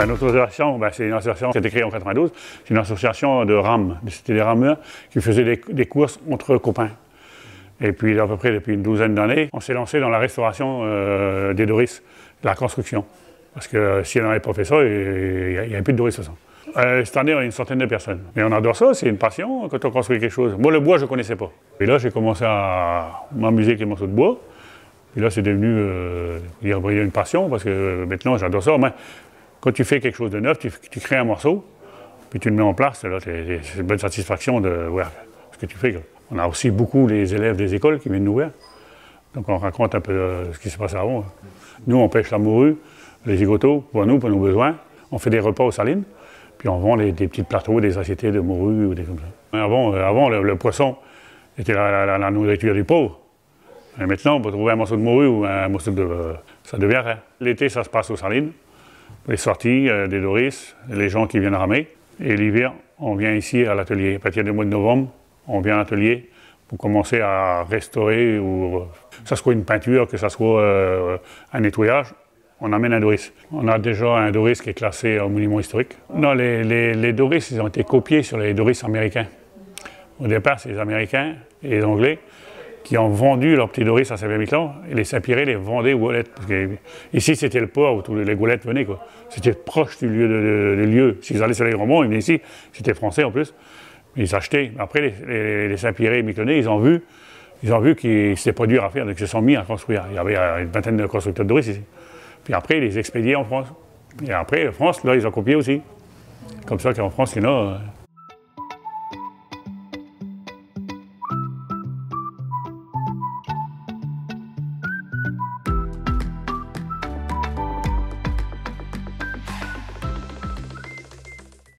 Notre association, c'est une association qui a été créée en 92. C'est une association de rames. C'était des rameurs qui faisaient des courses entre copains. Et puis, à peu près depuis une douzaine d'années, on s'est lancé dans la restauration des Doris, la construction. Parce que si on n'avait pas fait ça, il n'y avait plus de Doris de toute façon. Cette année, on a une centaine de personnes. Mais on adore ça, c'est une passion quand on construit quelque chose. Moi, le bois, je ne connaissais pas. Et là, j'ai commencé à m'amuser avec les morceaux de bois. Et là, c'est devenu il y a une passion, parce que maintenant, j'adore ça. Mais quand tu fais quelque chose de neuf, tu crées un morceau, puis tu le mets en place, c'est une bonne satisfaction de voir ce que tu fais. On a aussi beaucoup les élèves des écoles qui viennent nous voir. Donc on raconte un peu ce qui se passe avant. Nous, on pêche la morue, les gigotos, pour nous, pour nos besoins. On fait des repas aux salines, puis on vend des petits plateaux, des assiettes de morue ou des comme ça. Avant le poisson était la nourriture du pauvre. Et maintenant, on peut trouver un morceau de morue ou un morceau de... ça devient rare. L'été, ça se passe aux salines, les sorties des Doris, les gens qui viennent ramer. Et l'hiver, on vient ici à l'atelier. À partir du mois de novembre, on vient à l'atelier pour commencer à restaurer, ou que ce soit une peinture, que ce soit un nettoyage. On amène un Doris. On a déjà un Doris qui est classé au monument historique. Non, les Doris, ils ont été copiés sur les Doris américains. Au départ, c'est les Américains et les Anglais qui ont vendu leurs petits Doris à Saint-Michel, et les Saint-Pierre les vendaient aux Gaulettes. Parce que ici, c'était le port où tous les Gaulettes venaient. C'était proche du lieu. S'ils allaient sur les Grands Monts, ils venaient ici. C'était français en plus. Ils achetaient. Après, les Saint-Pierre et Miquelonais, ils ont vu que c'était pas dur à faire, donc ils se sont mis à construire. Il y avait une vingtaine de constructeurs de Doris ici. Puis après, ils les expédiaient en France. Et après, en France, là, ils ont copié aussi. Comme ça qu'en France, il y en a...